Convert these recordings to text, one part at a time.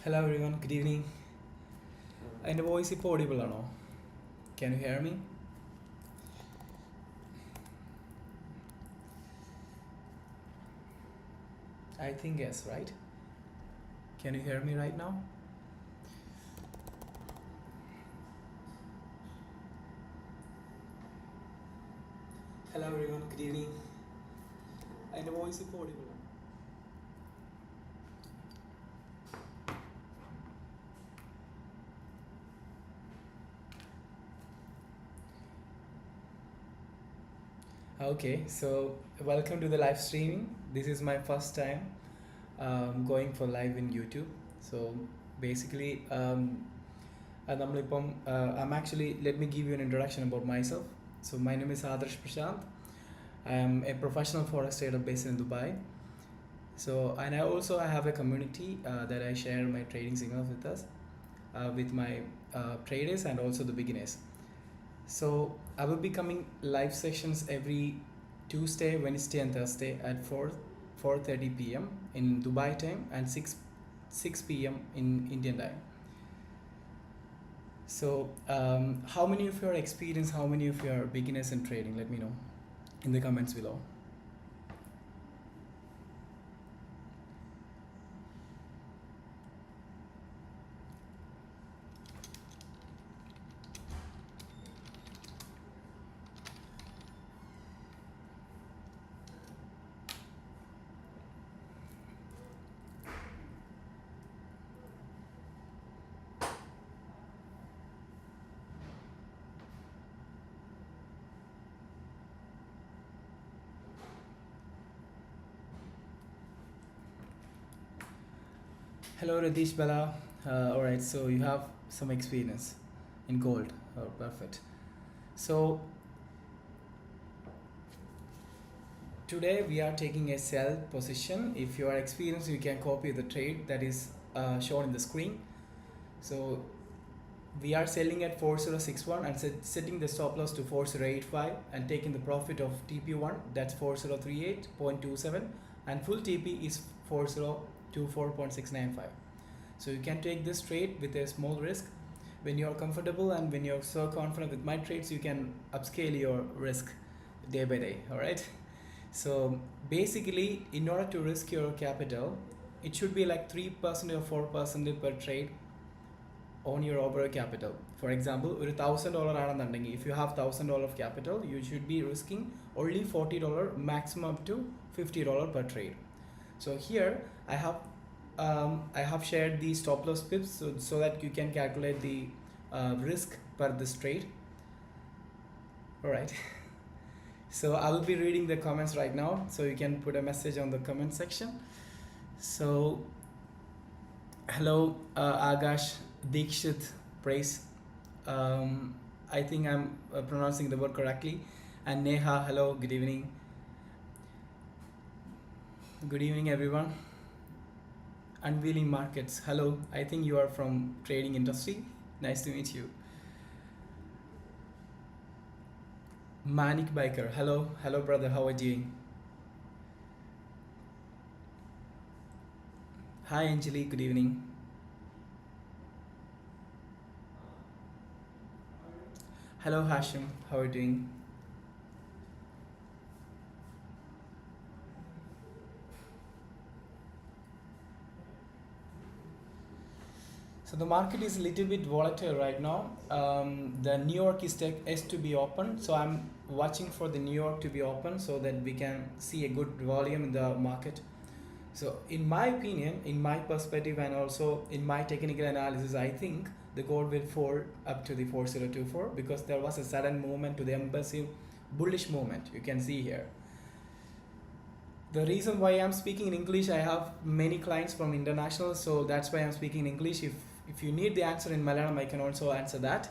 Hello everyone, good evening. എൻ്റെ voice ഇപ്പോൾ audible ആണോ? Can you hear me? I think yes, right? Can you hear me right now? Hello everyone, good evening. എൻ്റെ voice ഇപ്പോൾ audible ആണോ? Okay, so welcome to the live streaming. This is my first time going for live in YouTube. So basically, നമ്മളിപ്പം I'm actually, let me give you an introduction about myself. So my name is Iadarshp. I am a professional forex trader based in Dubai. So and I have a community that I share my trading signals with us, with my traders and also the beginners. So I will be coming live sessions every Tuesday, Wednesday and Thursday at 4:30 p.m. in Dubai time and 6 p.m. in Indian time. So how many of you are experienced, how many of you are beginners in trading? Let me know in the comments below. Hello Radish Bala. Alright, so you have some experience in gold. Oh, perfect. So today we are taking a sell position. If you are experienced, you can copy the trade that is shown in the screen. So we are selling at 4061 and setting the stop loss to 4085 and taking the profit of TP1, that's 4038.27, and full TP is 4024.695. So you can take this trade with a small risk. When you are comfortable and when you're so confident with my trades, you can upscale your risk day by day. All right. So basically, in order to risk your capital, it should be like 3% or 4% per trade on your overall capital. For example, with $1,000 ആണെന്നുണ്ടെങ്കിൽ, if you have $1,000 of capital, you should be risking only $40, maximum up to $50 per trade. So here I have shared the stop loss pips so that you can calculate the risk per this trade. All right. So I will be reading the comments right now, so you can put a message on the comment section. So hello Agash, Dikshit, Praise. I think I'm pronouncing the word correctly. And Neha, hello, good evening. Good evening everyone. Unveiling Markets, hello. I think you are from trading industry. Nice to meet you. Manik Biker, hello. Hello brother, how are you doing? Hi Anjali, good evening. Hello Hashim, how are you doing? So the market is a little bit volatile right now. The New York is to be open, so I'm watching for the New York to be open so that we can see a good volume in the market. So in my opinion, in my perspective and also in my technical analysis, I think the gold will fall up to the 4024 because there was a sudden movement to the massive bullish movement you can see here. The reason why I'm speaking in English, I have many clients from international, so that's why I'm speaking in English. If you need the answer in Malayalam, I can also answer that.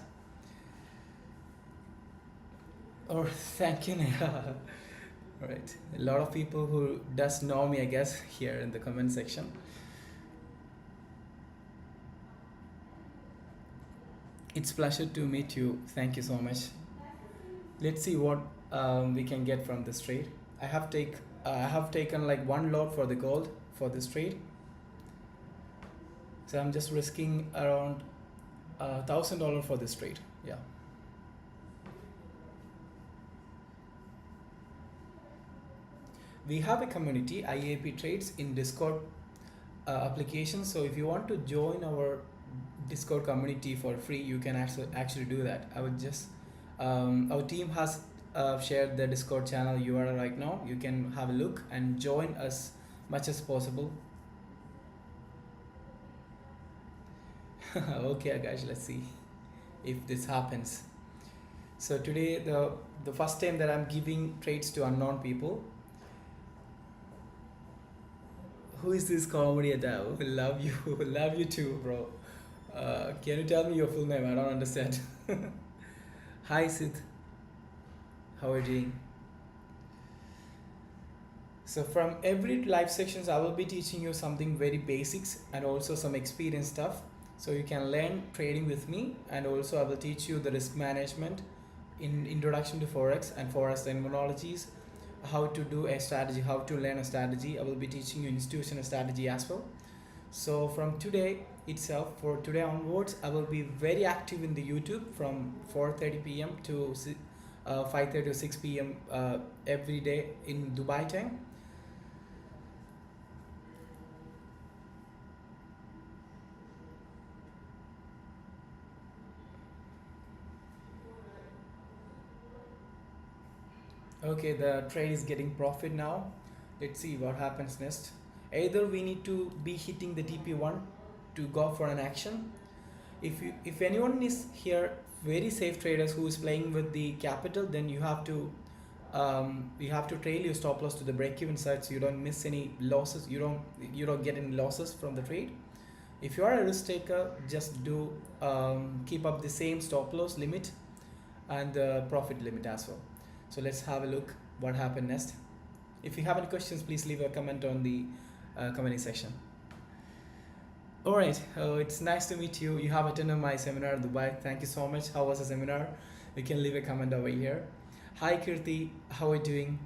Oh, thank you, Neha. All right, a lot of people who does know me, I guess, here in the comment section. It's pleasure to meet you. Thank you so much. Let's see what we can get from this trade. I have taken like one lot for the gold for this trade. So I'm just risking around $1,000 for this trade. Yeah. We have a community, IAP Trades, in Discord application. So if you want to join our Discord community for free, you can actually do that. I would just our team has shared the Discord channel URL right now. You can have a look and join us much as possible. Okay, guys, let's see if this happens. So today, the first time that I'm giving trades to unknown people. Who is this comedy Adele? Love you, love you too, bro. Can you tell me your full name? I don't understand. Hi, Sid. How are you doing? So from every live sections, I will be teaching you something very basics and also some experience stuff. So you can learn trading with me, and also I will teach you the risk management in introduction to Forex and Forex terminologies, how to do a strategy, how to learn a strategy. I will be teaching you institutional strategy as well. So from today itself, for today onwards, I will be very active in the YouTube from 4:30 p.m. to 5:30 or 6 p.m. Every day in Dubai time. Okay, the trade is getting profit now. Let's see what happens next. Either we need to be hitting the TP1 to go for an action. If anyone is here very safe traders who is playing with the capital, then you have to trail your stop loss to the break even side so you don't miss any losses. You don't get any losses from the trade. If you are a risk taker, just do keep up the same stop loss limit and the profit limit as well. So let's have a look what happened next. If you have any questions, please leave a comment on the commenting section. All right, it's nice to meet you. You have attended my seminar in Dubai. Thank you so much. How was the seminar? You can leave a comment over here. Hi Kirti, how are you doing?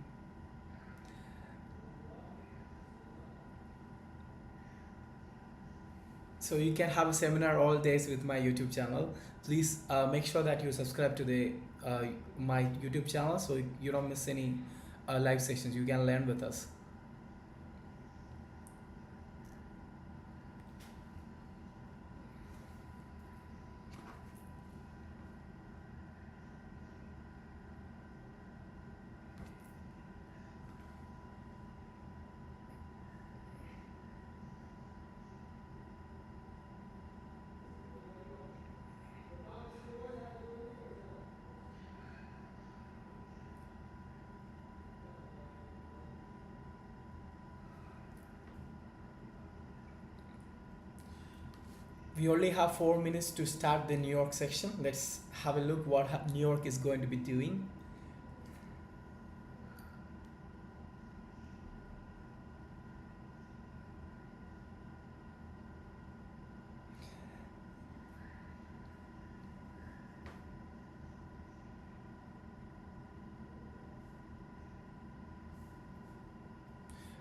So you can have a seminar all days with my YouTube channel. Please make sure that you subscribe to the my YouTube channel so you don't miss any live sessions. You can learn with us. We only have 4 minutes to start the New York section. Let's have a look what New York is going to be doing.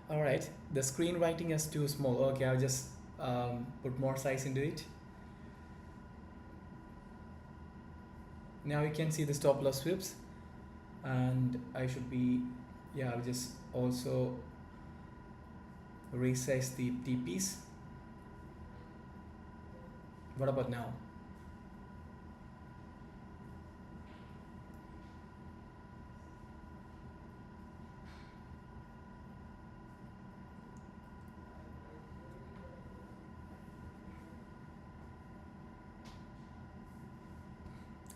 All right, the screenwriting is too small. Okay, I'll just put more size into it. Now you can see the stop loss sweeps, and I should be, yeah, I'll just also resize the TPs. What about now?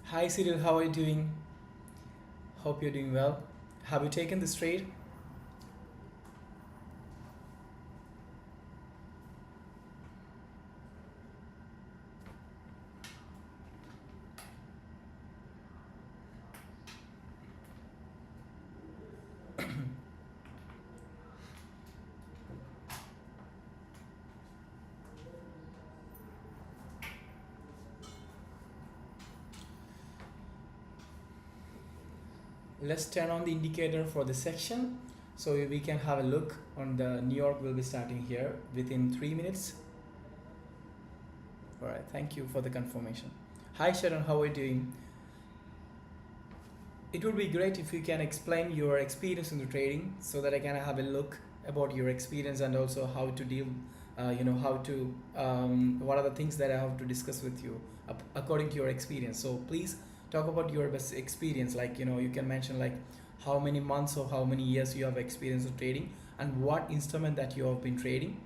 Hi Cyril, how are you doing? Hope you're doing well. Have you taken this trade? Let's turn on the indicator for the section so we can have a look on the New York will be starting here within 3 minutes. All right, thank you for the confirmation. Hi Sharon, how are you doing? It would be great if you can explain your experience in the trading so that I can have a look about your experience and also how to deal, how to, what are the things that I have to discuss with you according to your experience. So please talk about your best experience. Like, you can mention like how many months or how many years you have experience of trading and what instrument that you have been trading.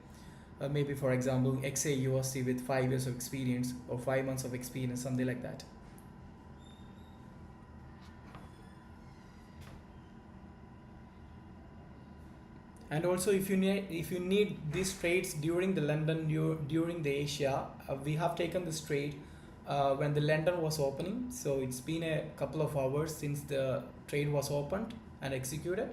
Maybe for example, XA USD with 5 years of experience or 5 months of experience, something like that. And also, if you need these trades during the London during the Asia, we have taken this trade when the London was opening. So it's been a couple of hours since the trade was opened and executed.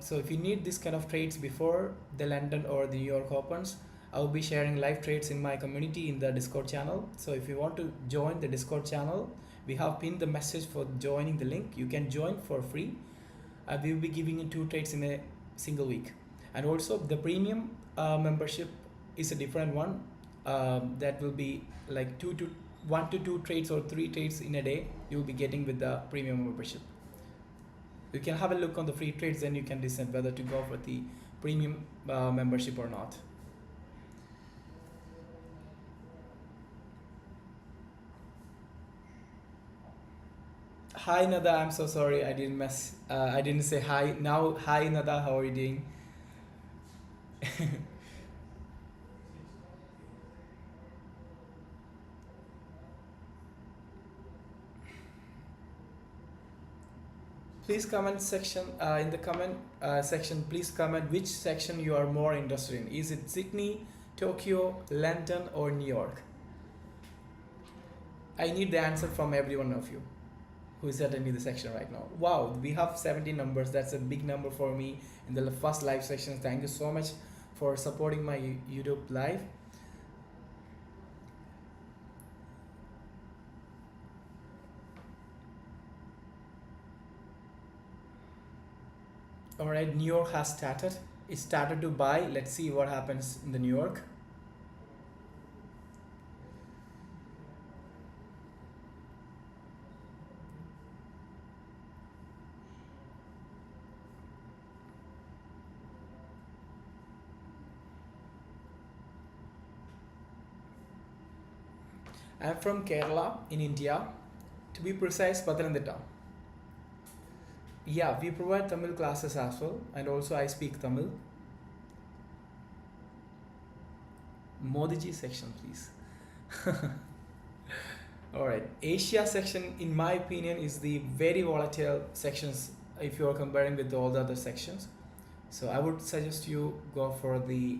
So if you need this kind of trades before the London or the New York opens, I will be sharing live trades in my community in the Discord channel. So if you want to join the Discord channel, we have pinned the message for joining the link. You can join for free. We will be giving you 2 trades in a single week. And also the premium membership is a different one. That will be like 1 to 2 trades or 3 trades in a day you will be getting with the premium membership. You can have a look on the free trades, then you can decide whether to go for the premium membership or not. Hi Nada, I'm so sorry I didn't I didn't say hi. Now hi Nada, how are you doing? Please comment section in the comment section. Please comment which section you are more interested in. Is it Sydney, Tokyo, London, or New York? I need the answer from every one of you who is attending the section right now. Wow, we have 17 numbers. That's a big number for me in the first live section. Thank you so much for supporting my YouTube live. All right, New York has started. It started to buy. Let's see what happens in the New York. I'm from Kerala in India. To be precise, Pathanamthitta. Yeah, we provide Tamil classes as well, and also I speak Tamil. Modiji section, please. All right, Asia section, in my opinion, is the very volatile sections if you are comparing with all the other sections. So I would suggest you go for the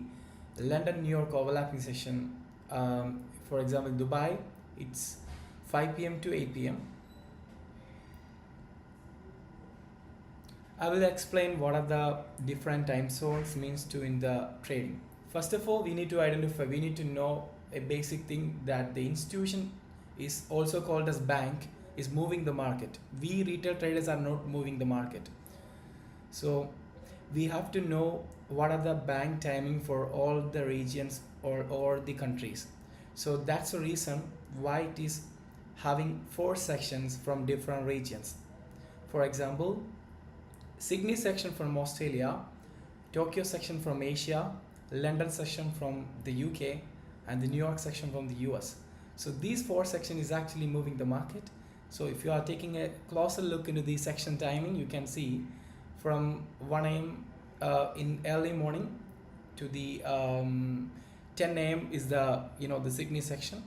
London New York overlapping session. For example, Dubai, it's 5 p.m. to 8 p.m. I will explain what are the different time zones means to in the trading. First of all, we need to know a basic thing that the institution is also called as bank is moving the market. We retail traders are not moving the market. So we have to know what are the bank timing for all the regions or the countries. So that's the reason why it is having 4 sections from different regions. For example, Sydney section from Australia, Tokyo section from Asia, London section from the UK, and the New York section from the US. So these 4 sections is actually moving the market. So if you are taking a closer look into the section timing, you can see from 1 a.m. In early morning to the 10 a.m. is the Sydney section.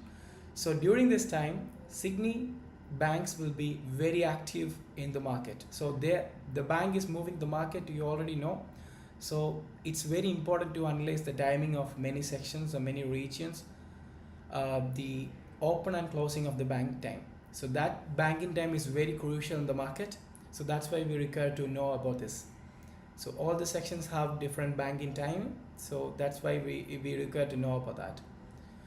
So during this time, Sydney banks will be very active in the market. So the bank is moving the market, you already know. So it's very important to analyze the timing of many sections or many regions, the open and closing of the bank time. So that banking time is very crucial in the market. So that's why we require to know about this. So all the sections have different banking time. So that's why we require to know about that.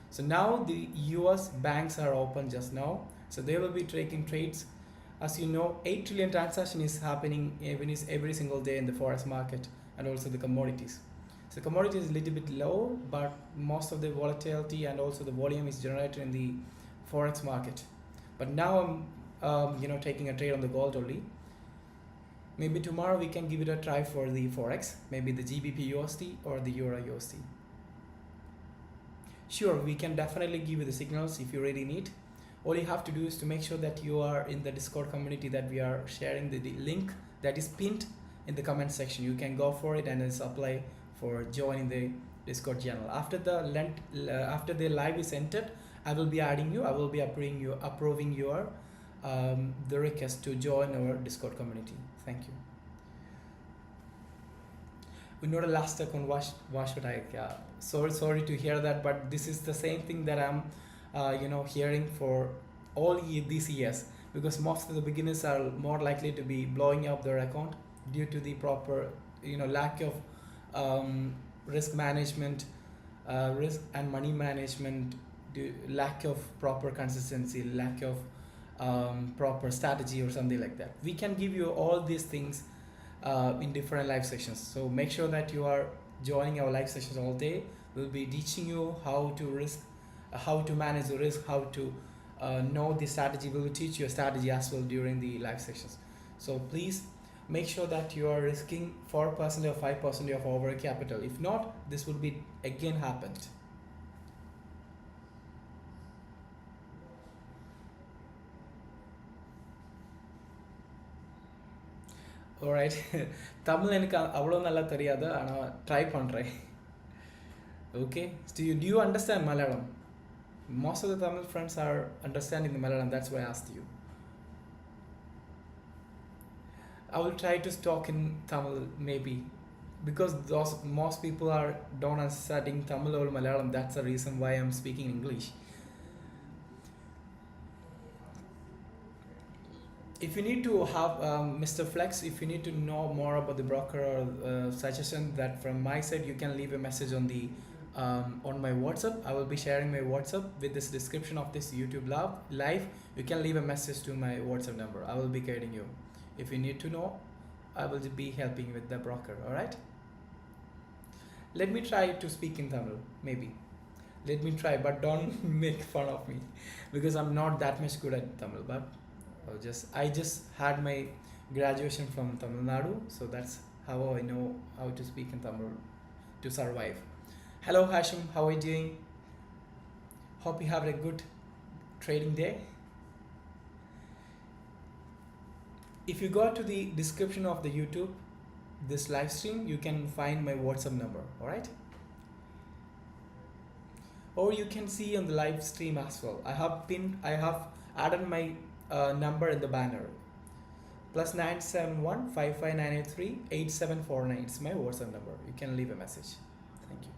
So now the US banks are open just now. So they will be taking trades. As you know, 8 trillion transaction is happening every single day in the forex market and also the commodities. So commodity is a little bit low, but most of the volatility and also the volume is generated in the forex market. But now I'm taking a trade on the gold only. Maybe tomorrow we can give it a try for the forex, maybe the GBP USD or the Euro USD. Sure, we can definitely give you the signals if you really need. All you have to do is to make sure that you are in the Discord community that we are sharing the link that is pinned in the comment section. You can go for it and just apply for joining the Discord channel. After the live is entered, I will be adding you. I will be approving your the request to join our Discord community. Thank you. Unnora last second sorry to hear that, but this is the same thing that I'm hearing for all these years, because most of the beginners are more likely to be blowing up their account due to the proper lack of risk management, risk and money management, lack of proper consistency, lack of proper strategy or something like that. We can give you all these things in different live sessions, so make sure that you are joining our live sessions all day. We'll be teaching you how to manage the risk, how to know the strategy. We will teach you a strategy as well during the live sessions. So please make sure that you are risking 4% or 5% of over capital. If not, this will be again happened. Alright, Tamil எனக்கு அவ்வளோ நல்லா தெரியாது, ஆனால் try பண்ணுறேன். Okay, do you understand Malayalam? Most of the Tamil friends are understanding the Malayalam, that's why I asked you. I will try to talk in Tamil maybe, because most people don't understanding Tamil or Malayalam. That's the reason why I'm speaking English. If you need to have Mr. Flex, if you need to know more about the broker or suggestion that from my side, you can leave a message on my WhatsApp. I will be sharing my WhatsApp with this description of this YouTube live. You can leave a message to my WhatsApp number. I will be guiding you. If you need to know, I will be helping you with the broker. All right. Let me try to speak in Tamil, maybe. Let me try, but don't make fun of me, because I'm not that much good at Tamil. But I just had my graduation from Tamil Nadu, so that's how I know how to speak in Tamil to survive. Hello Hashim, how are you doing? Hope you have a good trading day. If you go to the description of the YouTube, this live stream, you can find my WhatsApp number, alright? Or you can see on the live stream as well. I have added my number in the banner. +971 55983 8749. It's my WhatsApp number. You can leave a message. Thank you.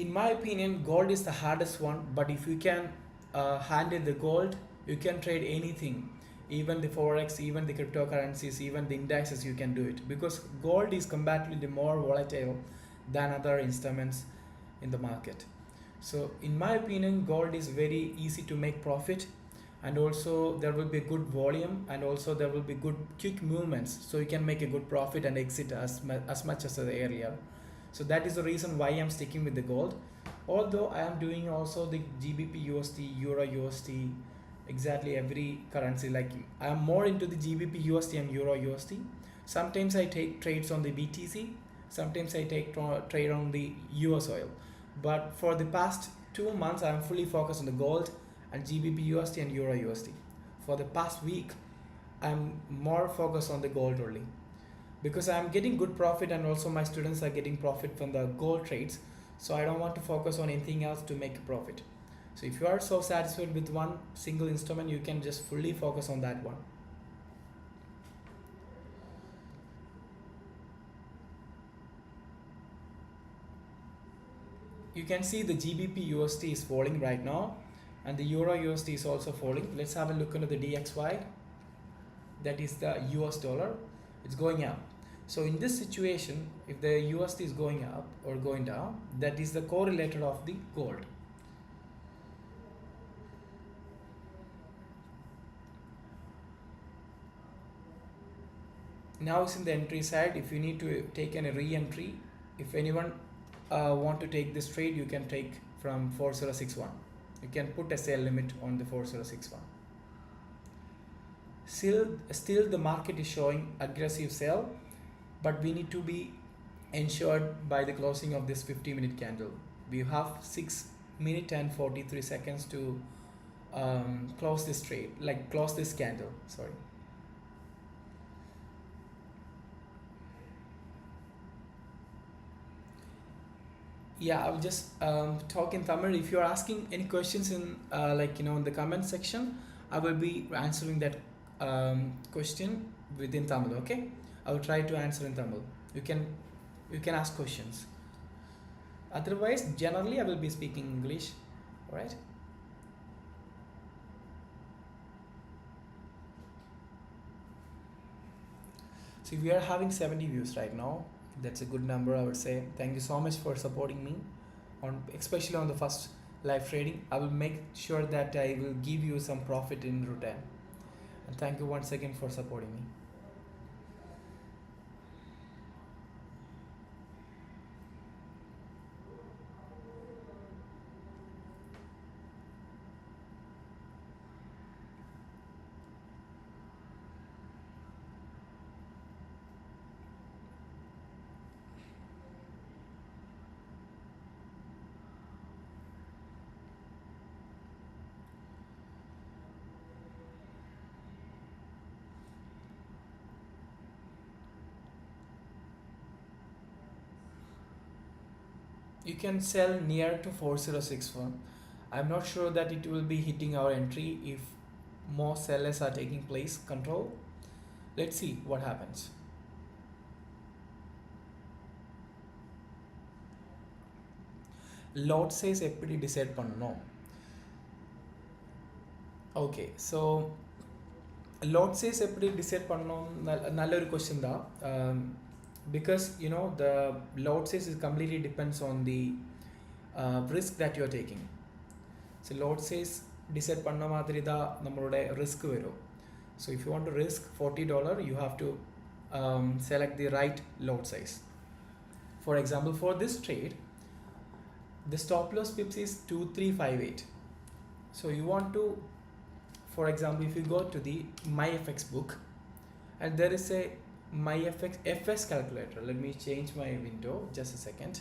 In my opinion, gold is the hardest one, but if you can handle the gold, you can trade anything, even the forex, even the cryptocurrencies, even the indexes. You can do it, because gold is comparatively more volatile than other instruments in the market. So in my opinion, gold is very easy to make profit, and also there will be good volume, and also there will be good quick movements, so you can make a good profit and exit as much as the earlier. So that is the reason why I'm sticking with the gold. Although I am doing also the GBP USD, Euro USD, exactly every currency. Like I am more into the GBP USD and Euro USD. Sometimes I take trades on the BTC. Sometimes I take trade on the US oil. But for the past 2 months, I am fully focused on the gold and GBP USD and Euro USD. For the past week, I'm more focused on the gold only, because I'm getting good profit, and also my students are getting profit from the gold trades. So I don't want to focus on anything else to make a profit. So if you are so satisfied with one single instrument, you can just fully focus on that one. You can see the GBP USD is falling right now, and the Euro USD is also falling. Let's have a look into the DXY. that is the US dollar, it's going up. So in this situation, if the USD is going up or going down, that is the correlator of the gold. Now is in the entry side. If you need to take a re-entry, if anyone want to take this trade, you can take from 4061. You can put a sell limit on the 4061. Still the market is showing aggressive sell, but we need to be ensured by the closing of this 50-minute candle. We have 6 minutes and 43 seconds to close this trade, like close this candle, sorry. Yeah, I'll just talk in Tamil. If you're asking any questions in in the comment section, I will be answering that question within Tamil. Okay, I will try to answer in Tamil. You can ask questions. Otherwise, generally, I will be speaking English. All right. So we are having 70 views right now. That's a good number, I would say. Thank you so much for supporting me, especially on the first live trading. I will make sure that I will give you some profit in return. And thank you once again for supporting me. You can sell near to 4061. I'm not sure that it will be hitting our entry if more sellers are taking place control. Let's see what happens. Lot says எப்படி decide பண்ணணும்? Okay, so lot says எப்படி decide பண்ணணும் நல்ல ஒரு question தான். Because the lot says is completely depends on the risk that you are taking. So lot says decide பண்ண மாதிரி தான் நம்மளோட risk வரும். So if you want to risk $40, you have to select the right lot size. For example, for this trade, the stop loss pips is 2358. So you want to, for example, if you go to the MyFX book, and there is a MyFX FS calculator. Let me change my window, just a second.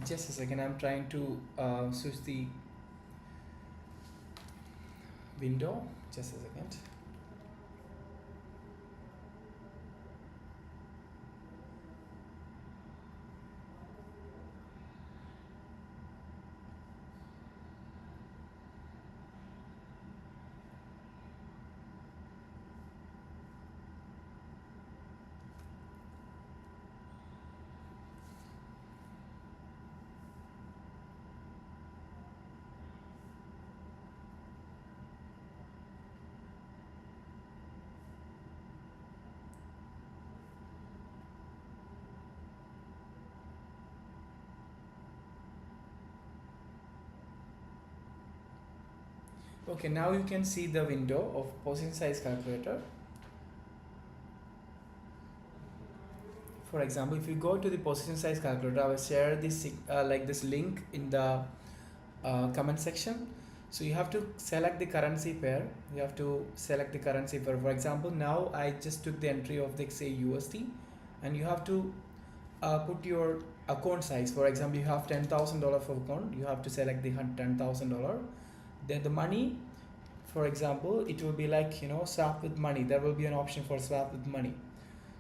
Just a second, I'm trying to switch the window. Just a second. Okay, now you can see the window of position size calculator. For example, if you go to the position size calculator, I will share this like this link in the comment section. So you have to select the currency pair. You have to select the currency pair. For example, now I just took the entry of the say USD, and you have to put your account size. For example, you have $10,000 for account. You have to select the $10,000. Then the money, for example, it will be like, swap with money. There will be an option for swap with money.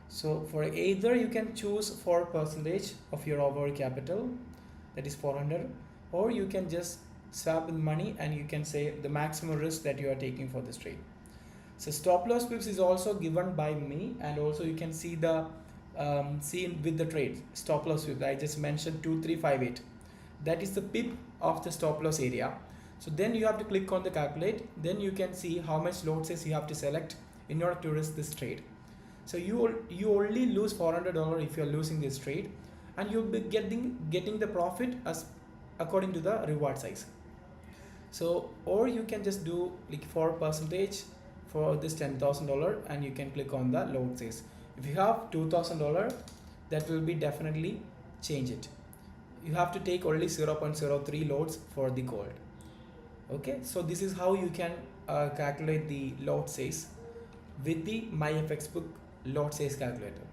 So for either you can choose 4% of your overall capital, that is 400, or you can just swap with money and you can say the maximum risk that you are taking for this trade. So stop loss pips is also given by me, and also you can see the see with the trade stop loss pip. I just mentioned 2358. That is the pip of the stop loss area. So then you have to click on the calculate. Then you can see how much lot size you have to select in order to risk this trade. So you only lose $400 if you are losing this trade, and you'll be getting the profit as according to the reward size. So, or you can just do like 4% for this $10,000, and you can click on the load size. If you have $2,000, that will be definitely change it. You have to take only 0.03 loads for the gold. Okay, so this is how you can calculate the lot size with the MyFXbook lot size calculator.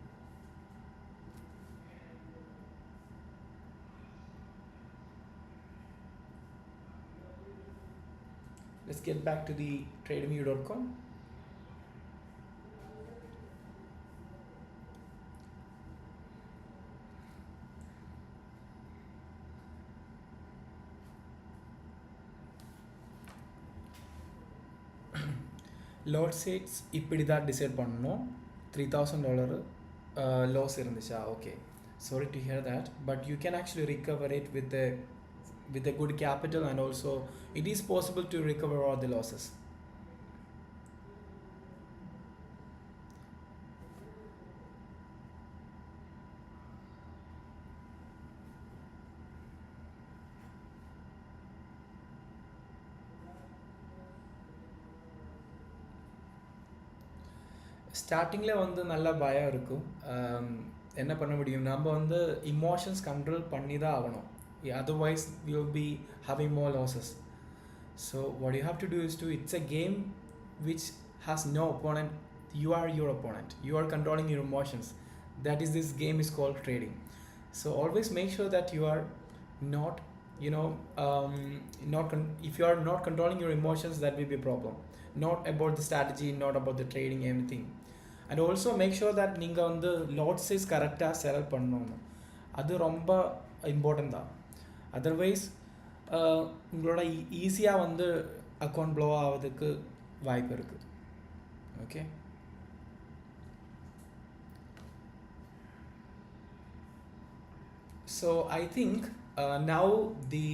Let's get back to the trademeview.com. lot size இப்படி தான் decide பண்ணணும். $3,000 loss இருந்துச்சா? Okay, sorry to hear that, but you can actually recover it with a good capital, and also it is possible to recover all the losses. ஸ்டார்டிங்கில் வந்து நல்லா பயம் இருக்கும். என்ன பண்ண முடியும், நம்ம வந்து இமோஷன்ஸ் கண்ட்ரோல் பண்ணி தான் ஆகணும். Otherwise we will be having more losses. So what you have to do is it's a game which has no opponent. You are your opponent. You are controlling your emotions. That is, this game is called trading. So always make sure that you are not, if you are not controlling your emotions, that will be a problem. Not about the strategy, not about the trading, anything. And also make sure that நீங்கள் வந்து lot size கரெக்டாக select பண்ணணும். அது ரொம்ப important தான். Otherwise உங்களோட ஈஸியாக வந்து அக்கௌண்ட் ப்ளோ ஆகிறதுக்கு வாய்ப்பு இருக்குது. Okay, so I think now the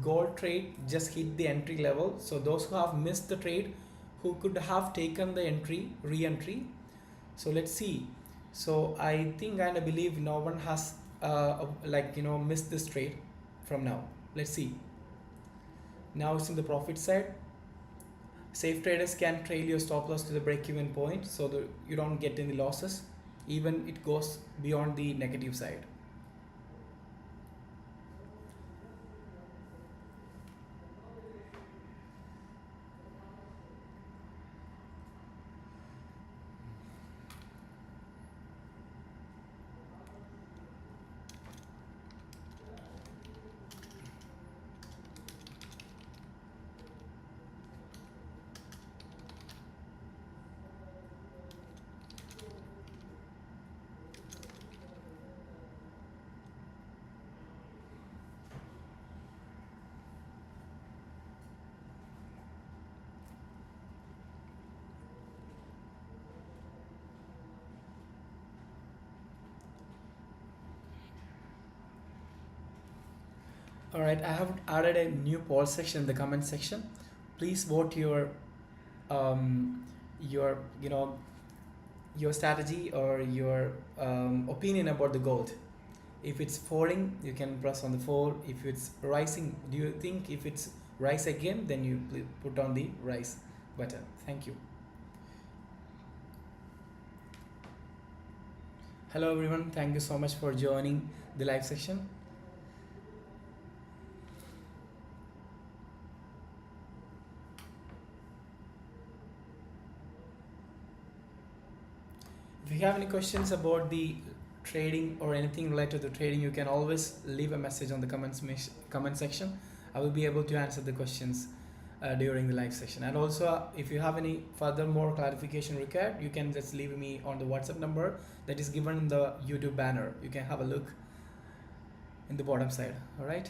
gold trade just hit the entry level. So those who have missed the trade, who could have taken the re-entry. So let's see. So I think and I believe no one has missed this trade from now. Let's see. Now it's in the profit side. Safe traders can trail your stop loss to the break-even point, so that you don't get any losses, even it goes beyond the negative side. Alright, I have added a new poll section in the comment section. Please vote your strategy or your opinion about the gold. If it's falling, you can press on the fall. If it's rising, do you think if it's rise again, then you put on the rise button. Thank you. Hello everyone, thank you so much for joining the live session. If you have any questions about the trading or anything related to trading, you can always leave a message on the comment section. I will be able to answer the questions during the live session. And also, if you have any further more clarification required, you can just leave me on the WhatsApp number that is given in the YouTube banner. You can have a look in the bottom side. All right.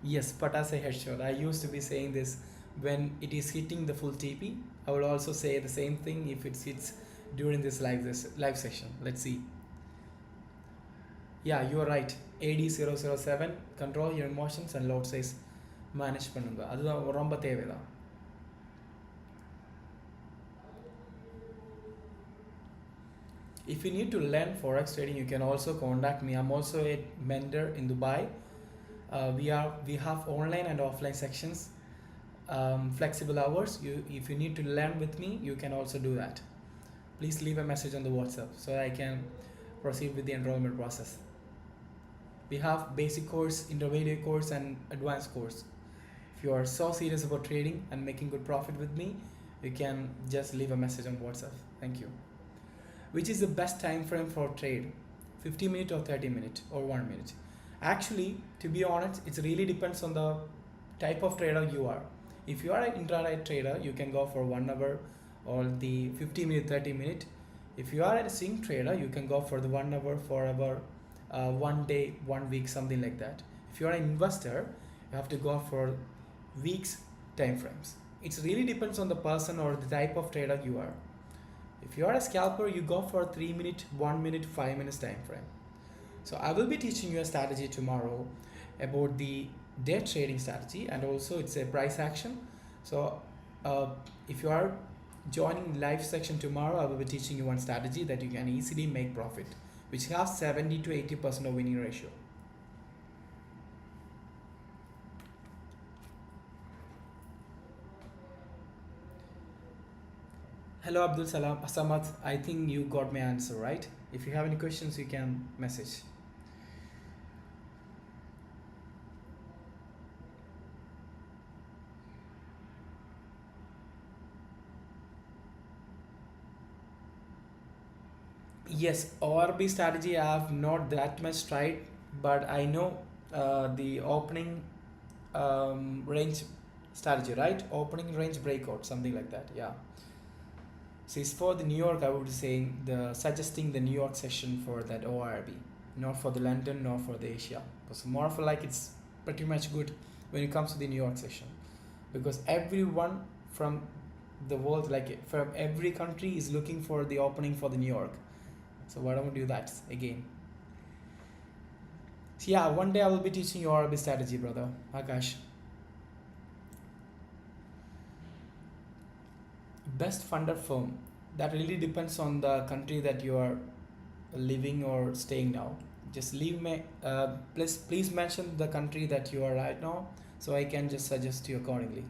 Yes, Patase headshot. I used to be saying this when it is hitting the full TP. I would also say the same thing if it hits during this live session. Let's see. Yeah, you are right. AD007, control your emotions and lot size manage பண்ணுங்க. அதுதான் ரொம்ப தேவைதான். If you need to learn forex trading, you can also contact me. I'm also a mentor in Dubai. We have online and offline sections, flexible hours. If you need to learn with me, you can also do that. Please leave a message on the WhatsApp so I can proceed with the enrollment process. We have basic course, intermediate course and advanced course. If you are so serious about trading and making good profit with me, you can just leave a message on WhatsApp. Thank you. Which is the best time frame for trade? 50 minutes or 30 minutes or 1 minute? Actually, to be honest, it really depends on the type of trader you are. If you are an intraday trader, you can go for 1 hour or the 50 minute, 30 minute. If you are a swing trader, you can go for the 1 hour, 4 hour, 1 day, 1 week, something like that. If you are an investor, you have to go for weeks time frames. It really depends on the person or the type of trader you are. If you are a scalper, you go for 3 minute, 1 minute, 5 minutes time frame. So I will be teaching you a strategy tomorrow about the day trading strategy, and also it's a price action. So if you are joining live section tomorrow, I will be teaching you one strategy that you can easily make profit, which has 70 to 80% of winning ratio. Hello Abdul Salam Asamat, I think you got my answer, right? If you have any questions, you can message. Yes, ORB strategy I have not that much tried, but I know the opening range strategy, right? Opening range breakout, something like that. Yeah. So it's for the New York. I would be saying suggesting the New York session for that ORB, not for the London nor for the Asia. Because more of like it's pretty much good when it comes to the New York session, because everyone from the world, like from every country, is looking for the opening for the New York. So why don't we do that again? So yeah, one day I will be teaching you ORB strategy, brother Akash. Best funder firm, that really depends on the country that you are living or staying now. Just leave me please mention the country that you are right now, so I can just suggest you accordingly.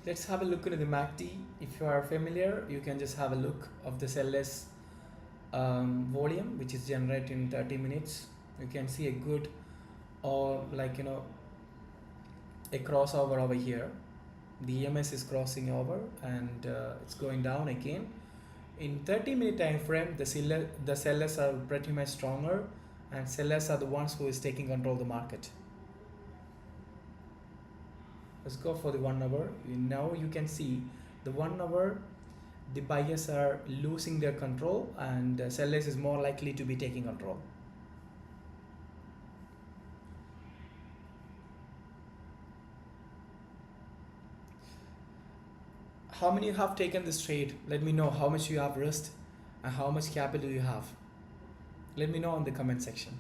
Let's have a look into the MACD. If you are familiar, you can just have a look of the sellers volume, which is generated in 30 minutes. You can see a good, or like a crossover over here. The EMS is crossing over and it's going down again. In 30-minute time frame, the sellers are pretty much stronger, and sellers are the ones who is taking control of the market. Let's go for the 1 hour. Now you can see the 1 hour, the buyers are losing their control and sellers is more likely to be taking control. How many you have taken this trade? Let me know how much you have risked and how much capital you have. Let me know in the comment section.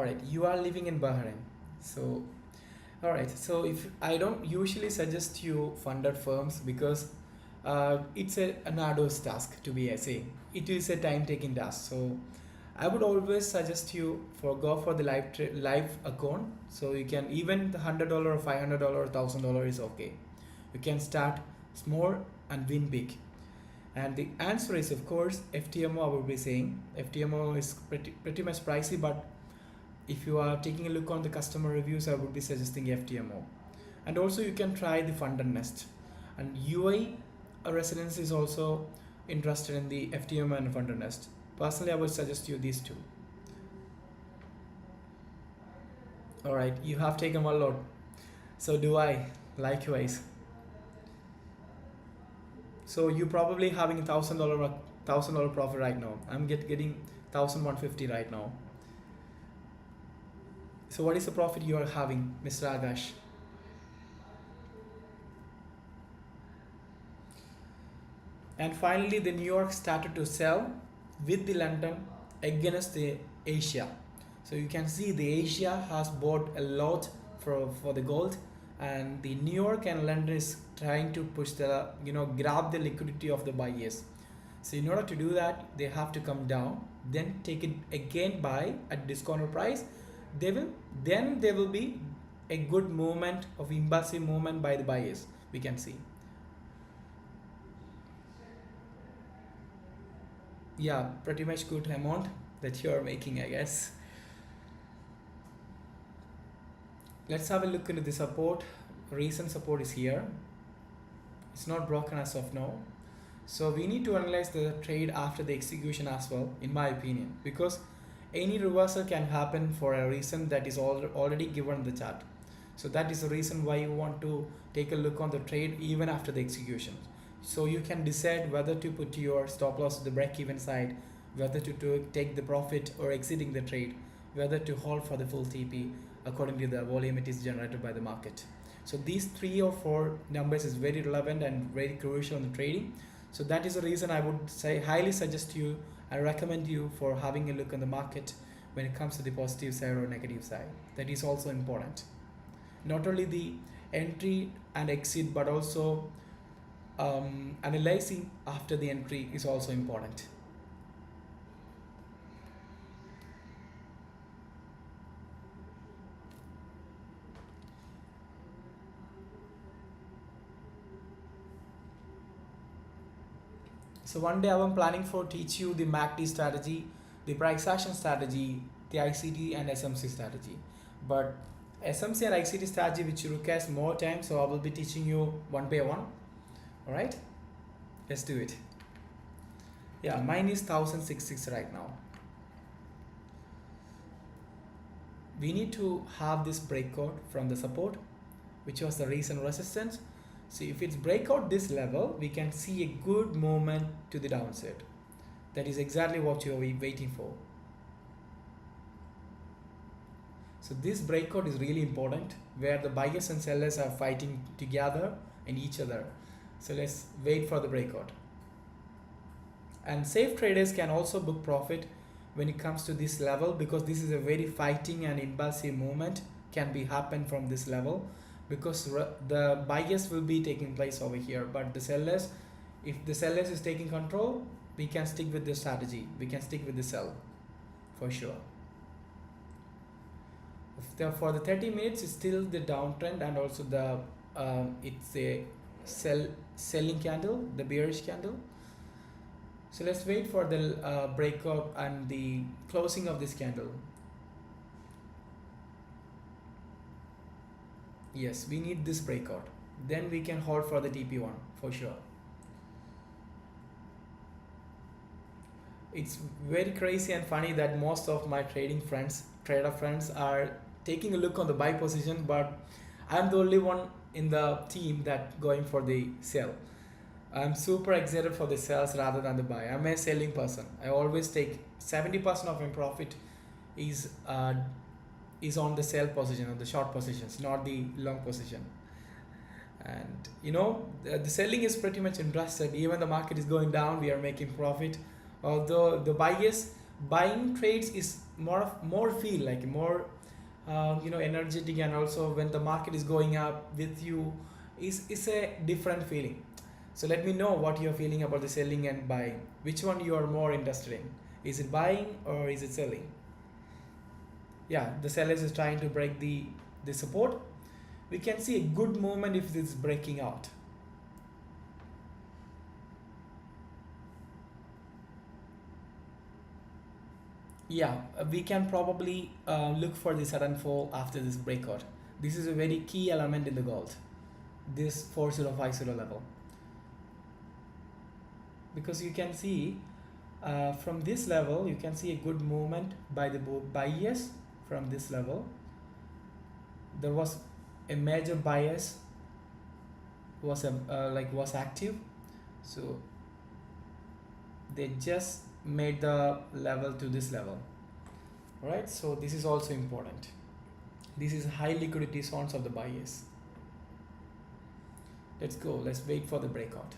right, you are living in Bahrain. So, all right. So if I don't usually suggest you funded firms because it's an arduous task to be a say. It is a time-taking task. So I would always suggest you for go for the live account. So you can even the $100 or $500 or $1,000 is okay. You can start small and win big. And the answer is of course FTMO. I would be saying FTMO is pretty much pricey, but if you are taking a look on the customer reviews, I would be suggesting FTMO. And also you can try the Fund and Nest. And UAE residents is also interested in the FTMO and Fund and Nest. Personally, I would suggest you these two. All right, you have taken one load. So do I. Likewise. So you probably having $1,000 profit right now. I'm getting 1,150 right now. So what is the profit you are having, Mr. Agash? And finally, the New York started to sell with the London against the Asia. So you can see the Asia has bought a lot for the gold, and the New York and London is trying to push the grab the liquidity of the buyers. So in order to do that, they have to come down, then take it again buy at discounted price. There will be a good movement of impulsive movement by the buyers. We can see. Yeah, pretty much good amount that you are making, I guess. Let's have a look into the support. Recent support is here. It's not broken as of now. So we need to analyze the trade after the execution as well, in my opinion, because any reversal can happen for a reason that is already given in the chart. So that is the reason why you want to take a look on the trade even after the execution. So you can decide whether to put your stop loss to the break even side, whether to take the profit or exiting the trade, whether to hold for the full TP according to the volume it is generated by the market. So these 3 or 4 numbers is very relevant and very crucial in the trading. So that is the reason I would say highly suggest you, I recommend you for having a look on the market when it comes to the positive side or negative side. That is also important. Not only the entry and exit, but also analyzing after the entry is also important. So one day I'm planning for teach you the MACD strategy, the price action strategy, the ICT and SMC strategy. But SMC and ICT strategy which requires more time, so I will be teaching you one by one. All right, let's do it. Yeah, mine is 1066 right now. We need to have this breakout from the support, which was the recent resistance. So if it's break out this level, we can see a good movement to the downside. That is exactly what you are waiting for. So this breakout is really important, where the buyers and sellers are fighting together and each other. So let's wait for the breakout. And safe traders can also book profit when it comes to this level, because this is a very fighting and impulsive movement can be happen from this level, because the buyers will be taking place over here, but the sellers, if the sellers is taking control, we can stick with the strategy, we can stick with the sell for sure. For the 30 minutes it's still the downtrend, and also the it's a selling candle, the bearish candle. So let's wait for the breakout and the closing of this candle. Yes, we need this breakout, then we can hold for the TP1 for sure. It's very crazy and funny that most of my trader friends are taking a look on the buy position, but I'm the only one in the team that going for the sell. I'm super excited for the sales rather than the buy. I'm a selling person. I always take 70% of my profit is on the sell position, on the short positions, not the long position. And the selling is pretty much interested. Even the market is going down, we are making profit. Although the buyers Buying trades is more feel like more energetic, and also when the market is going up with you is a different feeling. So let me know what you're feeling about the selling and buying. Which one you are more interested in? Is it buying or is it selling? Yeah, the sellers is trying to break the support. We can see a good movement if this is breaking out. Yeah, we can probably look for the sudden fall after this breakout. This is a very key element in the gold, this 4050 level, because you can see from this level you can see a good movement by the buyers. From this level there was a major bias was active, so they just made the level to this level. All right, so this is also important. This is high liquidity zones of the buyers. Let's go, let's wait for the breakout.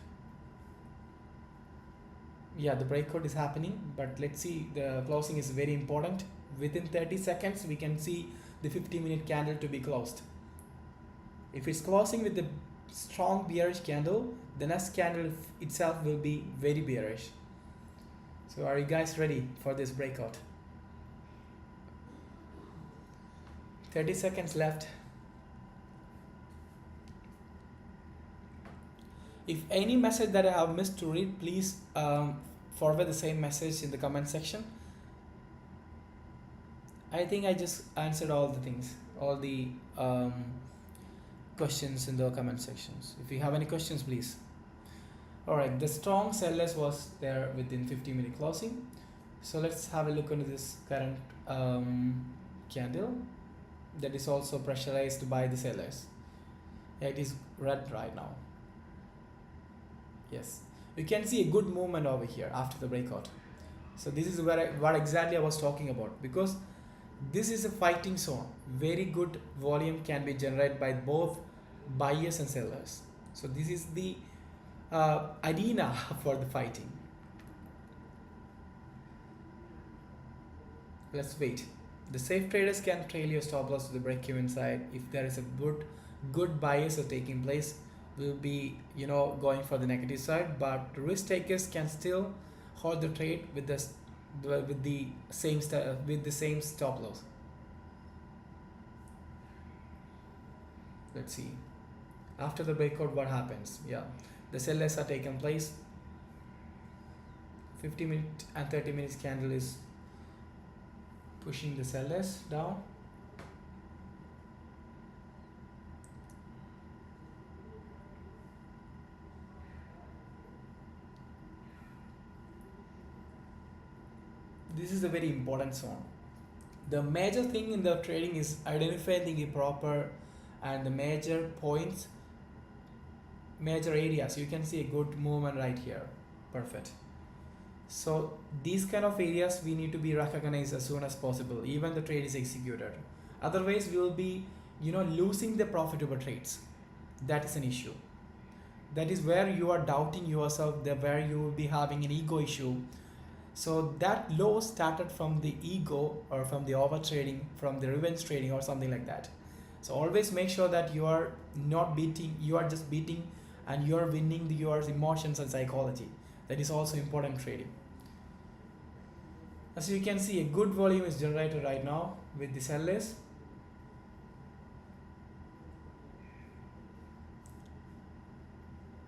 Yeah, the breakout is happening, but let's see, the closing is very important. Within 30 seconds we can see the 50-minute candle to be closed. If it's closing with the strong bearish candle, the next candle itself will be very bearish. So are you guys ready for this breakout? 30 seconds left. If any message that I have missed to read, please forward the same message in the comment section. I think I just answered all the things, all the questions in the comment sections. If you have any questions, please. All right, the strong sellers was there within 50-minute closing. So let's have a look into this current candle that is also pressurized by the sellers. Yeah, it is red right now. Yes, you can see a good movement over here after the breakout. So this is what exactly I was talking about, because this is a fighting zone. Very good volume can be generated by both buyers and sellers. So this is the arena for the fighting. Let's wait. The safe traders can trail your stop loss to the break-even side. If there is a good bias taking place, will be going for the negative side, but risk takers can still hold the trade with the same stop loss. Let's see after the breakout what happens. Yeah, the sellers are taking place. 50-minute and 30 minutes candle is pushing the sellers down. This is a very important zone. The major thing in the trading is identifying the proper and the major points, major areas. You can see a good movement right here. Perfect. So these kind of areas we need to be recognized as soon as possible, even the trade is executed. Otherwise we will be losing the profitable trades. That is an issue. That is where you are doubting yourself, where you will be having an ego issue. So that low started from the ego, or from the over trading, from the revenge trading, or something like that. So always make sure that you are not beating, you are just beating, and you are winning your emotions and psychology. That is also important trading. As you can see, a good volume is generated right now with the sellers.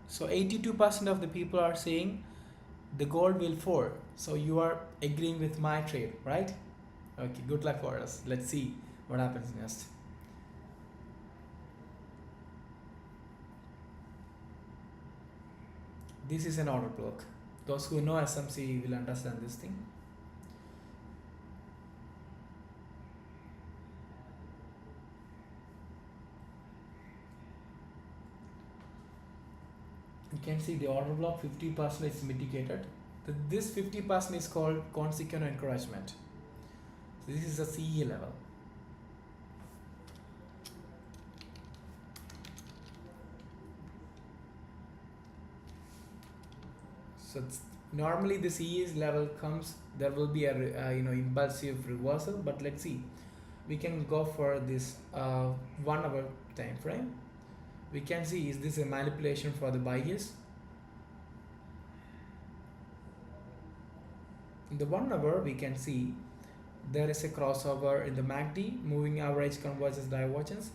So 82% of the people are saying the gold will fall. So you are agreeing with my trade, right? Okay, good luck for us. Let's see what happens next. This is an order block. Those who know SMC will understand this thing. You can see the order block 50% is mitigated. This 50% is called consequent encouragement. So this is a CE level. So normally the CE level comes there will be a impulsive reversal. But let's see, we can go for this 1 hour time frame. We can see, is this a manipulation for the buyers? In the 1 hour, we can see there is a crossover in the MACD, moving average converges divergence.